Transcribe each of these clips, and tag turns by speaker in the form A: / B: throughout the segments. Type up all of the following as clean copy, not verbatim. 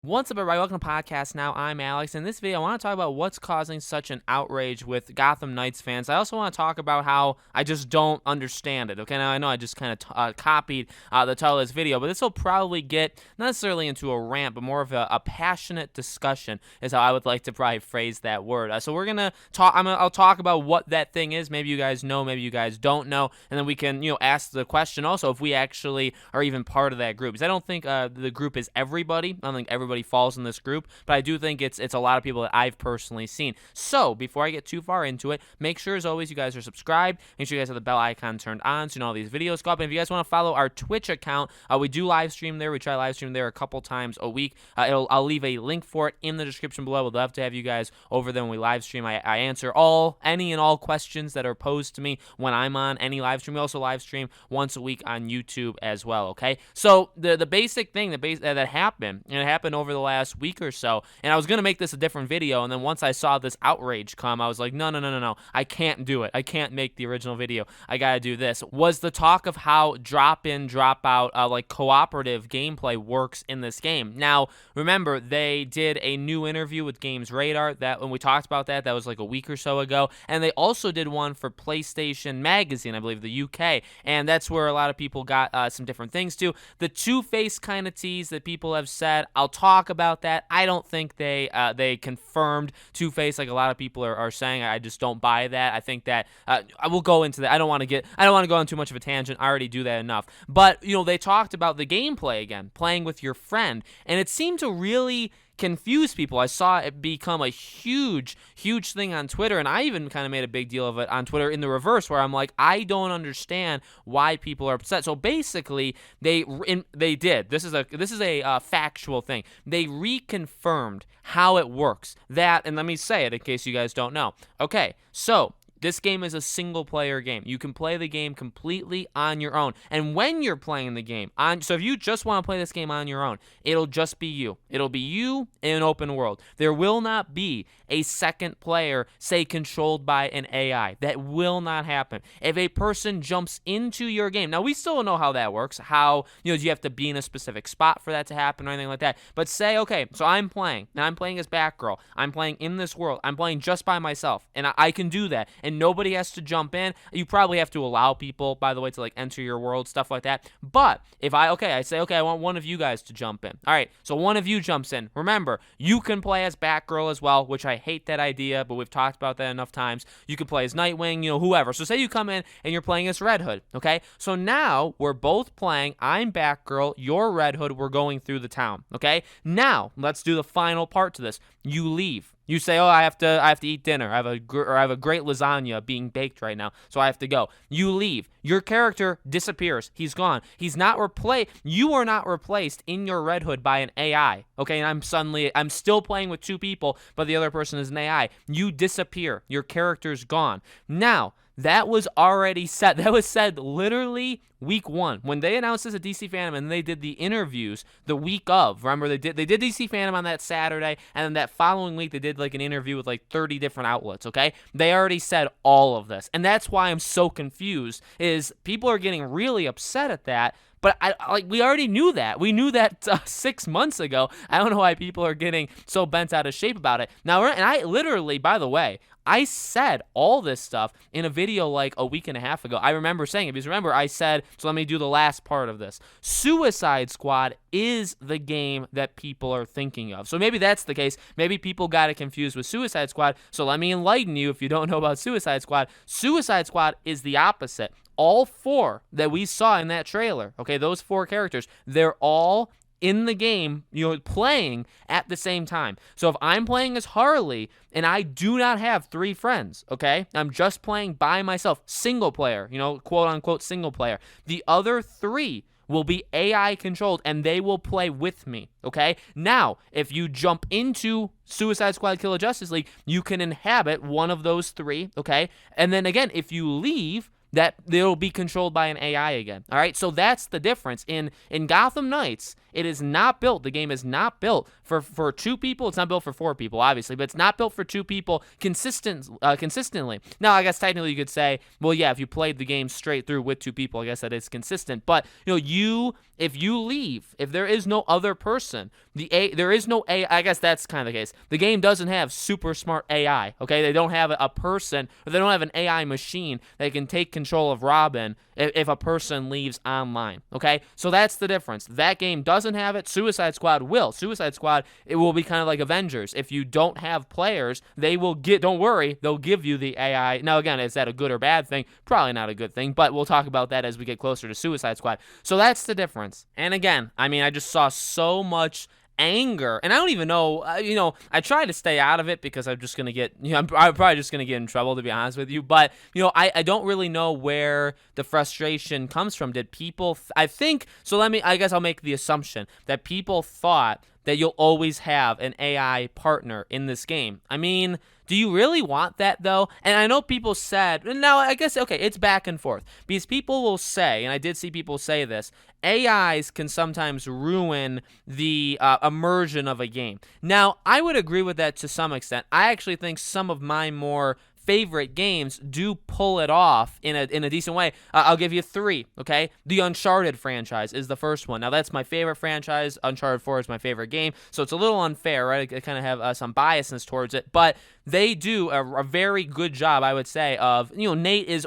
A: What's up, everybody? Welcome to Podcast Now. I'm Alex. In this video, I want to talk about what's causing such an outrage with Gotham Knights fans. I also want to talk about how I just don't understand it. Okay, now I know I just kind of copied the title of this video, but this will probably get not necessarily into a rant, but more of a passionate discussion is how I would like to probably phrase that word. So we're gonna talk. I'll talk about what that thing is. Maybe you guys know, maybe you guys don't know, and then we can ask the question also if we actually are even part of that group. Because I don't think the group is everybody. I don't think everybody falls in this group, but I do think it's a lot of people that I've personally seen. So before I get too far into it, make sure as always you guys are subscribed. Make sure you guys have the bell icon turned on so you know all these videos go up. And if you guys want to follow our Twitch account, we do live stream there. We try live stream there a couple times a week. I'll leave a link for it in the description below. Would love to have you guys over there when we live stream. I answer any and all questions that are posed to me when I'm on any live stream. We also live stream once a week on YouTube as well. Okay, so the basic thing that happened, and it happened over the last week or so, and I was gonna make this a different video, and then once I saw this outrage come, I was like, no, I can't do it. I can't make the original video. I gotta do this. Was the talk of how drop in, drop out, like cooperative gameplay works in this game. Now, remember, they did a new interview with Games Radar. That when we talked about that was like a week or so ago, and they also did one for PlayStation Magazine, I believe, the UK, and that's where a lot of people got some different things too. The Two-Face kind of tease that people have said, I'll talk about that. I don't think they confirmed Two-Face like a lot of people are saying. I just don't buy that. I think that I will go into that. I don't want to go on too much of a tangent. I already do that enough. But they talked about the gameplay again, playing with your friend, and it seemed to really confuse people. I saw it become a huge thing on Twitter, and I even kind of made a big deal of it on Twitter in the reverse, where I'm like, I don't understand why people are upset. So basically, they did. This is a factual thing. They reconfirmed how it works. And let me say it in case you guys don't know. Okay, so this game is a single-player game. You can play the game completely on your own. And when you're playing the game, so if you just want to play this game on your own, it'll just be you. It'll be you in an open world. There will not be a second player, say, controlled by an AI. That will not happen. If a person jumps into your game, now we still don't know how that works. How, do you have to be in a specific spot for that to happen or anything like that? But say, okay, so I'm playing as Batgirl. I'm playing in this world. I'm playing just by myself, and I can do that. And nobody has to jump in. You probably have to allow people, by the way, to like enter your world, stuff like that. But if I say, okay, I want one of you guys to jump in. All right, so one of you jumps in. Remember, you can play as Batgirl as well, which I hate that idea, but we've talked about that enough times. You can play as Nightwing, whoever. So say you come in and you're playing as Red Hood, okay? So now we're both playing. I'm Batgirl, you're Red Hood. We're going through the town, okay? Now let's do the final part to this. You leave. You say, oh, I have to eat dinner. I have a great lasagna being baked right now, so I have to go. You leave. Your character disappears. He's gone. He's not replaced. You are not replaced in your Red Hood by an AI. Okay, and I'm still playing with two people, but the other person is an AI. You disappear. Your character's gone. Now, that was already set. That was said literally week one. When they announced this at DC Fandom and they did the interviews the week of, remember they did DC Fandom on that Saturday, and then that following week they did like an interview with like 30 different outlets, okay? They already said all of this. And that's why I'm so confused, is people are getting really upset at that. But we already knew that. We knew that 6 months ago. I don't know why people are getting so bent out of shape about it. Now, and I literally, by the way, I said all this stuff in a video like a week and a half ago. I remember saying it because remember I said, so let me do the last part of this. Suicide Squad is the game that people are thinking of. So maybe that's the case. Maybe people got it confused with Suicide Squad. So let me enlighten you if you don't know about Suicide Squad. Suicide Squad is the opposite. All four that we saw in that trailer, okay, those four characters, they're all in the game, playing at the same time. So if I'm playing as Harley and I do not have three friends, okay, I'm just playing by myself, single player, quote unquote single player, the other three will be AI controlled and they will play with me, okay? Now, if you jump into Suicide Squad Kill the Justice League, you can inhabit one of those three, okay? And then again, if you leave, that it'll be controlled by an AI again. All right, so that's the difference. In Gotham Knights, it is not built. The game is not built for 2 people. It's not built for 4 people, obviously, but it's not built for 2 people consistently. Now, I guess technically you could say, well, yeah, if you played the game straight through with 2 people, I guess that is consistent. But if you leave, if there is no other person, there is no AI. I guess that's kind of the case. The game doesn't have super smart AI. Okay, they don't have a person, or they don't have an AI machine that can take control of Robin if a person leaves online. Okay, so that's the difference. That game doesn't have it. Suicide Squad will. Suicide Squad, it will be kind of like Avengers. If you don't have players, they will don't worry, they'll give you the AI. Now, again, is that a good or bad thing? Probably not a good thing, but we'll talk about that as we get closer to Suicide Squad. So that's the difference. And again, I mean, I just saw so much anger, and I don't even know, I try to stay out of it because I'm just gonna get, I'm probably just gonna get in trouble, to be honest with you. But I don't really know where the frustration comes from. Did people? I think so. I guess I'll make the assumption that people thought that you'll always have an AI partner in this game. I mean, do you really want that, though? And I know people said, now I guess, okay, it's back and forth. Because people will say, and I did see people say this, AIs can sometimes ruin the immersion of a game. Now, I would agree with that to some extent. I actually think some of my more favorite games do pull it off in a decent way. I'll give you 3, okay? The Uncharted franchise is the first one. Now, that's my favorite franchise. Uncharted 4 is my favorite game, so it's a little unfair, right? I kind of have some biasness towards it, but they do a very good job, I would say, of, Nate is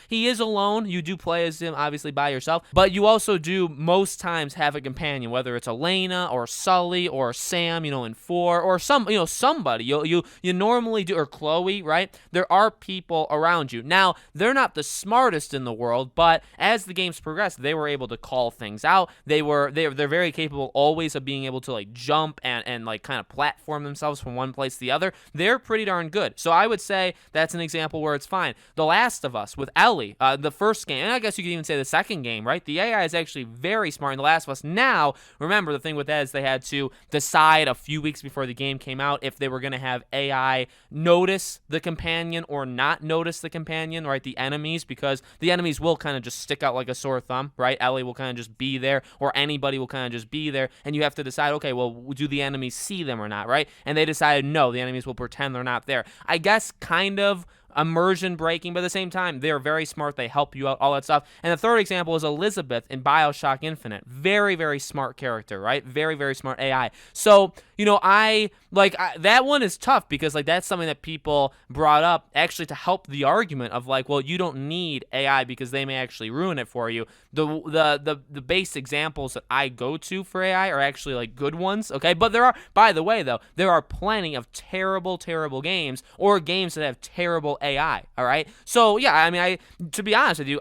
A: he is alone. You do play as him, obviously, by yourself, but you also do most times have a companion, whether it's Elena or Sully or Sam, in 4, or somebody. You normally do, or Chloe, right? There are people around you. Now, they're not the smartest in the world, but as the games progressed, they were able to call things out. They're very capable always of being able to like jump and like kind of platform themselves from one place to the other. They're pretty darn good. So I would say that's an example where it's fine. The Last of Us with Ellie, the first game, and I guess you could even say the second game, right? The AI is actually very smart in The Last of Us. Now, remember, the thing with that is they had to decide a few weeks before the game came out if they were going to have AI notice the companion or not notice the companion, right? The enemies, because the enemies will kind of just stick out like a sore thumb, right? Ellie will kind of just be there, or anybody will kind of just be there, and you have to decide, okay, well, do the enemies see them or not, right? And they decided, no, the enemies will pretend they're not there. I guess kind of immersion breaking, but at the same time, they're very smart. They help you out, all that stuff. And the third example is Elizabeth in BioShock Infinite. Very, very smart character, right? Very, very smart AI. So, that one is tough because like that's something that people brought up actually to help the argument of like, well, you don't need AI because they may actually ruin it for you. The base examples that I go to for AI are actually like good ones, okay? But there are, by the way, though, there are plenty of terrible, terrible games or games that have terrible AI, all right? So, yeah, I mean, to be honest with you,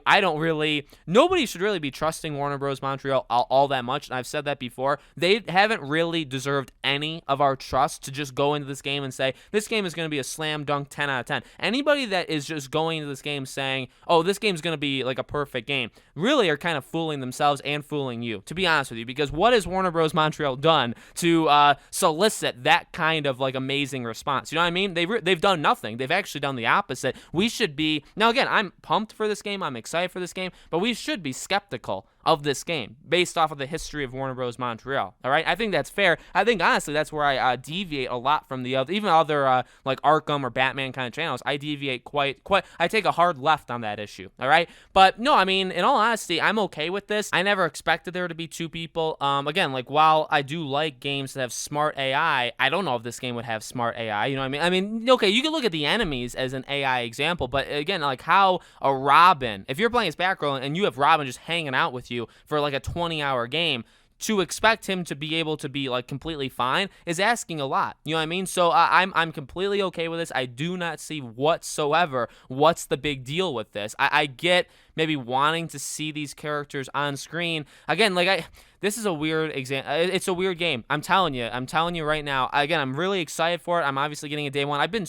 A: nobody should really be trusting Warner Bros. Montreal all that much, and I've said that before. They haven't really deserved any of our trust to just go into this game and say, this game is going to be a slam dunk 10 out of 10. Anybody that is just going into this game saying, oh, this game's going to be like a perfect game, really are kind of fooling themselves and fooling you, to be honest with you, because what has Warner Bros. Montreal done to solicit that kind of like amazing response? You know what I mean? They've done nothing. They've actually done the opposite. We should be, now again, I'm pumped for this game. I'm excited for this game, but we should be skeptical of this game based off of the history of Warner Bros. Montreal. All right, I think that's fair. I think honestly that's where I deviate a lot from the other, even other like Arkham or Batman kind of channels. I deviate quite. I take a hard left on that issue. All right, but no, I mean, in all honesty, I'm okay with this. I never expected there to be 2 people. Again, like while I do like games that have smart AI, I don't know if this game would have smart AI. You know what I mean? I mean, okay, you can look at the enemies as an AI example, but again, like how a Robin, if you're playing as Batgirl and you have Robin just hanging out with you for like a 20-hour game, to expect him to be able to be like completely fine is asking a lot. You know what I mean? So I'm completely okay with this. I do not see whatsoever what's the big deal with this. I get maybe wanting to see these characters on screen. Again, this is a weird example. It's a weird game. I'm telling you right now. Again, I'm really excited for it. I'm obviously getting a day one. I've been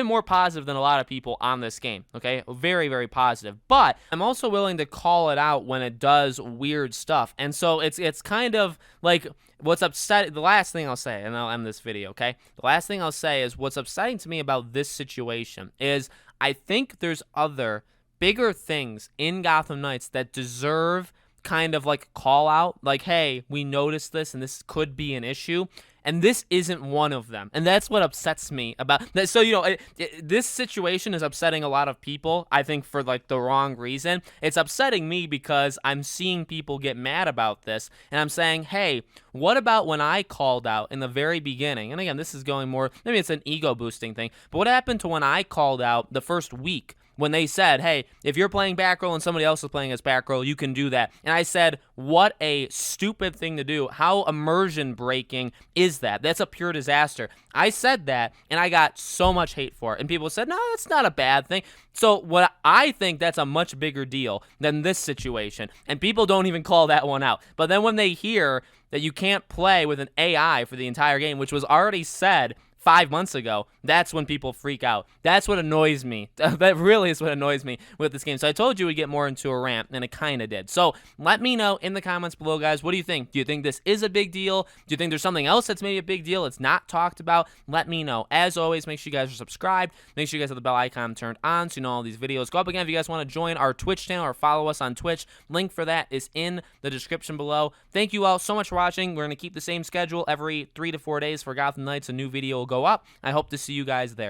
A: more positive than a lot of people on this game. Okay, very, very positive. But I'm also willing to call it out when it does weird stuff. And so it's kind of like what's upsetting. The last thing I'll say, and I'll end this video. Okay, the last thing I'll say is what's upsetting to me about this situation is I think there's other bigger things in Gotham Knights that deserve kind of like call out, like, hey, we noticed this and this could be an issue. And this isn't one of them. And that's what upsets me about that. So, this situation is upsetting a lot of people, I think, for like the wrong reason. It's upsetting me because I'm seeing people get mad about this. And I'm saying, hey, what about when I called out in the very beginning? And again, this is going more, maybe it's an ego boosting thing. But what happened to when I called out the first week? When they said, hey, if you're playing Batgirl and somebody else is playing as Batgirl, you can do that. And I said, what a stupid thing to do. How immersion breaking is that? That's a pure disaster. I said that, and I got so much hate for it. And people said, no, that's not a bad thing. So what I think that's a much bigger deal than this situation. And people don't even call that one out. But then when they hear that you can't play with an AI for the entire game, which was already said 5 months ago, that's when people freak out. That's what annoys me. That really is what annoys me with this game. So I told you we'd get more into a rant, and it kind of did. So let me know in the comments below, guys. What do you think? Do you think this is a big deal? Do you think there's something else that's maybe a big deal it's not talked about? Let me know. As always, make sure you guys are subscribed. Make sure you guys have the bell icon turned on so you know all these videos go up. Again, if you guys want to join our Twitch channel or follow us on Twitch, link for that is in the description below. Thank you all so much for watching. We're going to keep the same schedule every 3 to 4 days for Gotham Knights. A new video will go up. I hope to see you guys there.